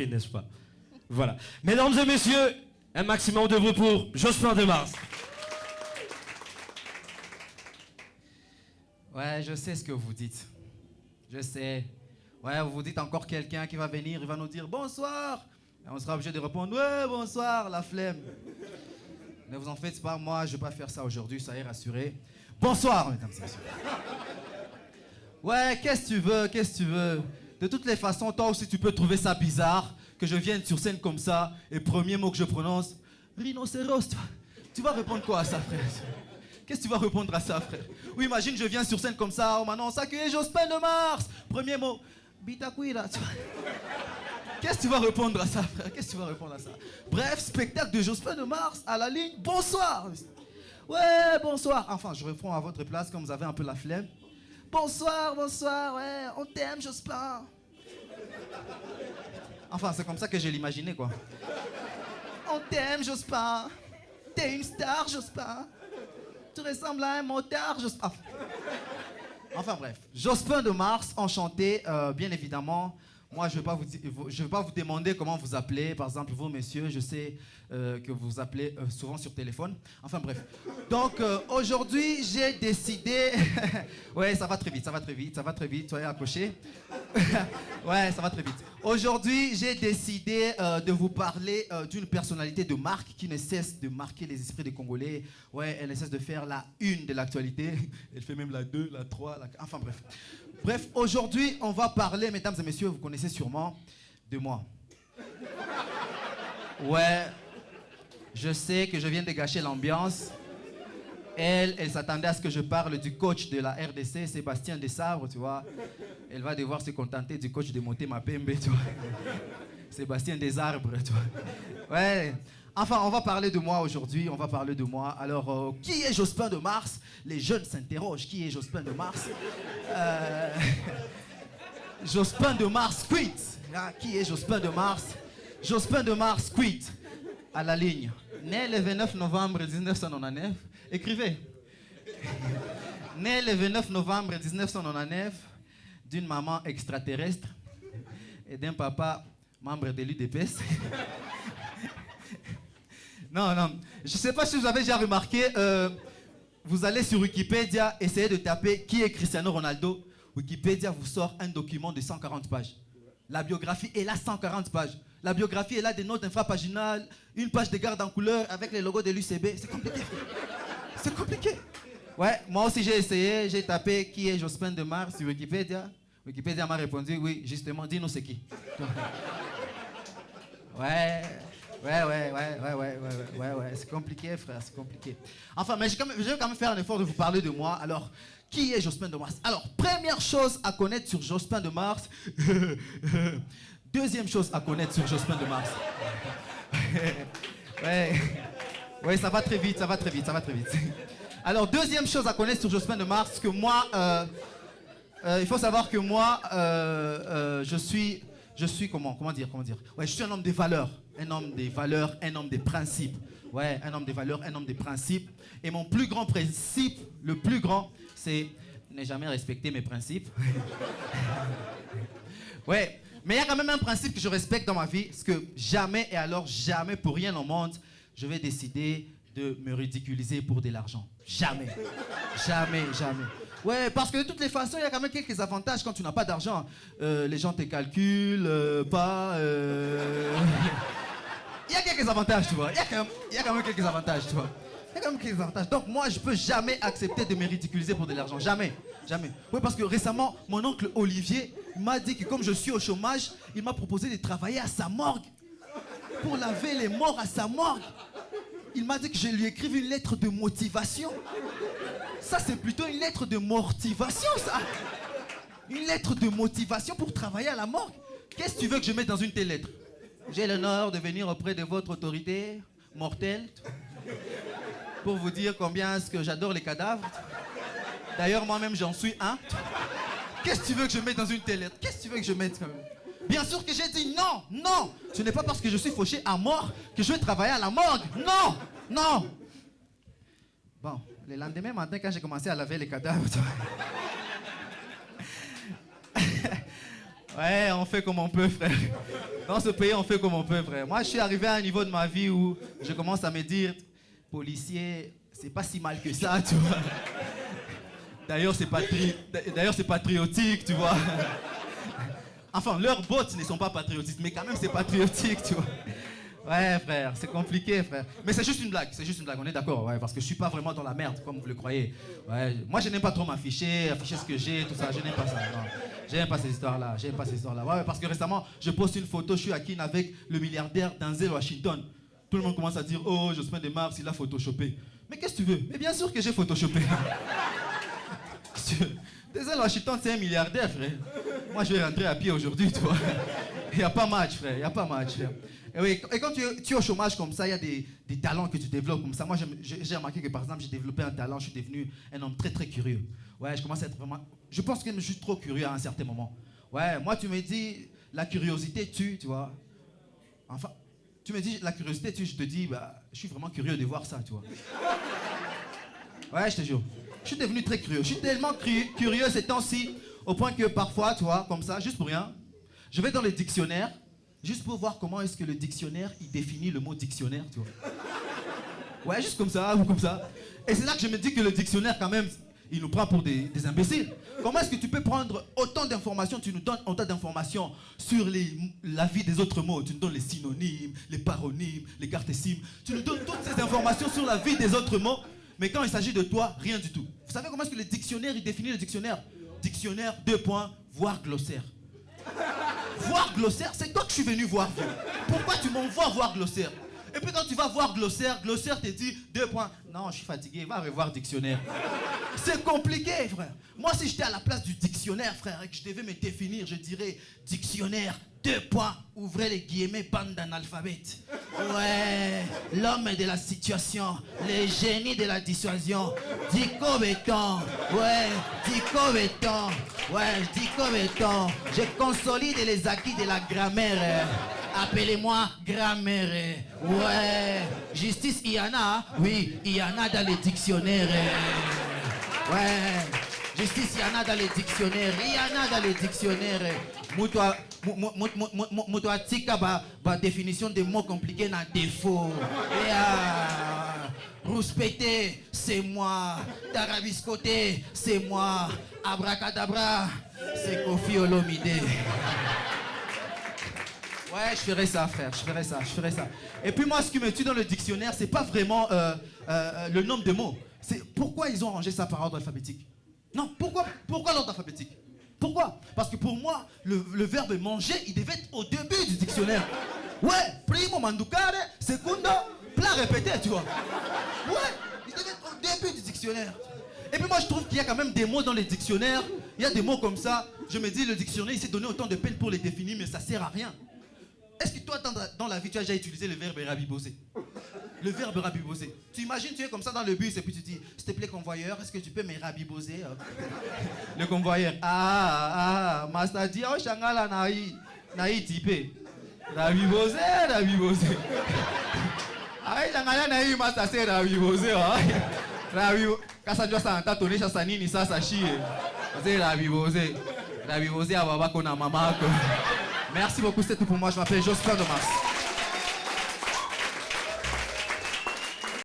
n'est-ce pas? Voilà. Mesdames et messieurs, un maximum de bruit pour Jospin de Mars. Ouais, je sais ce que vous dites. Je sais. Ouais, vous vous dites encore quelqu'un qui va venir, il va nous dire bonsoir. Et on sera obligé de répondre ouais, bonsoir, la flemme. Ne vous en faites pas, moi je vais pas faire ça aujourd'hui, ça y est, rassuré. Bonsoir, mesdames et messieurs. Ouais, qu'est-ce que tu veux, qu'est-ce que tu veux? De toutes les façons, toi aussi tu peux trouver ça bizarre que je vienne sur scène comme ça et premier mot que je prononce, rhinocéros. Tu vas répondre quoi à ça, frère? Qu'est-ce que tu vas répondre à ça, frère? Oui, imagine, je viens sur scène comme ça, on m'annonce accueillez Jospin de Mars. Premier mot, Bitakuira. Qu'est-ce que tu vas répondre à ça, frère? Qu'est-ce que tu vas répondre à ça? Bref, spectacle de Jospin de Mars à la ligne, bonsoir. Ouais, bonsoir. Enfin, je réponds à votre place comme vous avez un peu la flemme. Bonsoir, bonsoir, ouais, on t'aime, Jospin. Enfin, c'est comme ça que je l'imaginais, quoi. On t'aime, Jospin. T'es une star, Jospin. Tu ressembles à un motard, Jospin. Enfin bref, Jospin de Mars, enchanté, bien évidemment. Moi, je vais pas vous demander comment vous appelez. Par exemple, vous, messieurs, je sais que vous appelez souvent sur téléphone. Enfin bref. Donc, aujourd'hui, j'ai décidé... ouais, ça va très vite, ça va très vite, ça va très vite. Soyez accrochés. Ouais, ça va très vite. Aujourd'hui, j'ai décidé de vous parler d'une personnalité de marque qui ne cesse de marquer les esprits des Congolais. Ouais, elle ne cesse de faire la une de l'actualité. Elle fait même la 2, la 3, la 4... Enfin bref. Bref, aujourd'hui, on va parler, mesdames et messieurs, vous connaissez sûrement, de moi. Ouais, je sais que je viens de gâcher l'ambiance. Elle s'attendait à ce que je parle du coach de la RDC, Sébastien Desabre, tu vois. Elle va devoir se contenter du coach de Motema Pembe, tu vois. Sébastien Desarbres, tu vois. Ouais. Enfin, on va parler de moi aujourd'hui, on va parler de moi. Alors, qui est Jospin de Mars? Les jeunes s'interrogent, qui est Jospin de Mars? Jospin de Mars quit. Ah, qui est Jospin de Mars? Jospin de Mars quit. À la ligne. Né le 29 novembre 1999. Écrivez. Né le 29 novembre 1999 d'une maman extraterrestre et d'un papa membre de l'UDPS. Non, je ne sais pas si vous avez déjà remarqué, vous allez sur Wikipédia, essayez de taper qui est Cristiano Ronaldo. Wikipédia vous sort un document de 140 pages. La biographie est là, 140 pages. La biographie est là, des notes infrapaginales, une page de garde en couleur avec les logos de l'UCB. C'est compliqué. C'est compliqué. Ouais, moi aussi j'ai essayé, j'ai tapé qui est Jospin de Mars sur Wikipédia. Wikipédia m'a répondu, oui, justement, dis-nous c'est qui. Ouais, c'est compliqué, frère, c'est compliqué. Enfin, mais je vais quand même faire un effort de vous parler de moi. Alors, qui est Jospin de Mars? Alors, première chose à connaître sur Jospin de Mars. Deuxième chose à connaître sur Jospin de Mars. Ouais, ça va très vite, ça va très vite, ça va très vite. Alors, deuxième chose à connaître sur Jospin de Mars, que moi, il faut savoir que moi, je suis comment dire. Ouais, je suis un homme des valeurs, un homme des principes. Ouais, un homme des valeurs, un homme des principes. Et mon plus grand principe, le plus grand, c'est ne jamais respecter mes principes. Ouais, mais il y a quand même un principe que je respecte dans ma vie, c'est que jamais et alors jamais pour rien au monde, je vais décider de me ridiculiser pour de l'argent. Jamais. Jamais. Ouais, parce que de toutes les façons, il y a quand même quelques avantages quand tu n'as pas d'argent. Les gens te calculent, pas... Il y a quelques avantages, tu vois. Il y a quand même quelques avantages, tu vois. Il y a quand même quelques avantages. Donc moi, je peux jamais accepter de me ridiculiser pour de l'argent. Jamais. Oui, parce que récemment, mon oncle Olivier m'a dit que comme je suis au chômage, il m'a proposé de travailler à sa morgue. Pour laver les morts à sa morgue. Il m'a dit que je lui écrive une lettre de motivation. Ça, c'est plutôt une lettre de motivation, ça. Une lettre de motivation pour travailler à la morgue. Qu'est-ce que tu veux que je mette dans une telle lettre? J'ai l'honneur de venir auprès de votre autorité mortelle pour vous dire combien est-ce que j'adore les cadavres. D'ailleurs, moi-même, j'en suis un. Qu'est-ce que tu veux que je mette dans une telle lettre? Qu'est-ce que tu veux que je mette quand même? Bien sûr que j'ai dit non. Ce n'est pas parce que je suis fauché à mort que je vais travailler à la morgue. Non. Bon, le lendemain matin, quand j'ai commencé à laver les cadavres... Ouais, on fait comme on peut, frère. Dans ce pays, on fait comme on peut, frère. Moi, je suis arrivé à un niveau de ma vie où je commence à me dire, policier, c'est pas si mal que ça, tu vois. D'ailleurs, c'est patriotique, tu vois. Enfin, leurs bottes ne sont pas patriotiques, mais quand même, c'est patriotique, tu vois. Ouais, frère, c'est compliqué, frère. Mais c'est juste une blague, on est d'accord, ouais, parce que je suis pas vraiment dans la merde, comme vous le croyez. Ouais, moi, je n'aime pas trop m'afficher, afficher ce que j'ai, tout ça, je n'aime pas ça, non. J'aime pas ces histoires-là, Ouais, parce que récemment, je poste une photo, je suis à Kin avec le milliardaire Denzel Washington. Tout le monde commence à dire, oh, Jospin Demars, il a photoshopé. Mais qu'est-ce que tu veux? Mais bien sûr que j'ai photoshopé. Denzel Washington, c'est un milliardaire, frère. Moi, je vais rentrer à pied aujourd'hui, tu vois. Il n'y a pas match, frère, il n'y a pas match, frère. Et, oui, et quand tu es au chômage comme ça, il y a des talents que tu développes comme ça. Moi, j'ai remarqué que, par exemple, j'ai développé un talent, je suis devenu un homme très, très curieux. Ouais, je commence à être vraiment... Je pense que je suis trop curieux à un certain moment. Ouais, moi, tu me dis, la curiosité tue, tu vois. Enfin, tu me dis, la curiosité tue, je te dis, bah, je suis vraiment curieux de voir ça, tu vois. Ouais, je te jure. Je suis devenu très curieux. Je suis tellement curieux ces temps-ci, au point que parfois, tu vois, comme ça, juste pour rien, je vais dans les dictionnaires, juste pour voir comment est-ce que le dictionnaire, il définit le mot dictionnaire, tu vois. Ouais, juste comme ça, ou comme ça. Et c'est là que je me dis que le dictionnaire, quand même, il nous prend pour des imbéciles. Comment est-ce que tu peux prendre autant d'informations, tu nous donnes autant d'informations sur la vie des autres mots. Tu nous donnes les synonymes, les paronymes, les cartesimes. Tu nous donnes toutes ces informations sur la vie des autres mots. Mais quand il s'agit de toi, rien du tout. Vous savez comment est-ce que le dictionnaire, il définit le dictionnaire? Dictionnaire, 2 points, voire glossaire. Voir glossaire, c'est toi que je suis venu voir. Pourquoi tu m'envoies voir glossaire? Et puis quand tu vas voir glossaire, glossaire te dit 2 points. Non, je suis fatigué, va revoir dictionnaire. C'est compliqué, frère. Moi, si j'étais à la place du dictionnaire, frère, et que je devais me définir, je dirais dictionnaire, 2 points, ouvrez les guillemets, bande d'analphabètes. Ouais, l'homme de la situation, le génie de la dissuasion. Dico Béton, ouais, Dico Béton, ouais, Dico Béton. Je consolide les acquis de la grammaire. Appelez-moi grammaire. Ouais, justice, il y en a, oui, il y en a dans les dictionnaires. Ouais, justice, il y en a dans les dictionnaires. Il y en a dans les dictionnaires. Moutoua tika ba définition de mots compliqués dans défaut. Rouspété, c'est moi. Tarabiscoté, c'est moi. Abracadabra, c'est Kofi Olomide. Ouais, je ferai ça, frère, je ferai ça. Et puis moi, ce qui me tue dans le dictionnaire, c'est pas vraiment le nombre de mots. C'est pourquoi ils ont rangé ça par ordre alphabétique. Non, pourquoi l'ordre alphabétique? Pourquoi? Parce que pour moi, le verbe manger, il devait être au début du dictionnaire. Ouais, primo manducare, secondo, plat répété, tu vois. Ouais, il devait être au début du dictionnaire. Et puis moi, je trouve qu'il y a quand même des mots dans les dictionnaires. Il y a des mots comme ça. Je me dis, le dictionnaire, il s'est donné autant de peine pour les définir, mais ça sert à rien. Est-ce que toi, dans la vie, tu as déjà utilisé le verbe rabiboser? Le verbe rabiboser. Tu imagines, tu es comme ça dans le bus et puis tu dis, s'il te plaît, convoyeur, est-ce que tu peux me rabiboser? Le convoyeur, Master dit, oh, Shangala naï typé. Rabiboser. Ah, Shangala naï, Master c'est rabiboser. Kasa jua santa tonesha sanini sasa shie. C'est rabiboser. Rabiboser à baba kona mamako. Merci beaucoup, c'est tout pour moi. Je m'appelle Jospin Demars.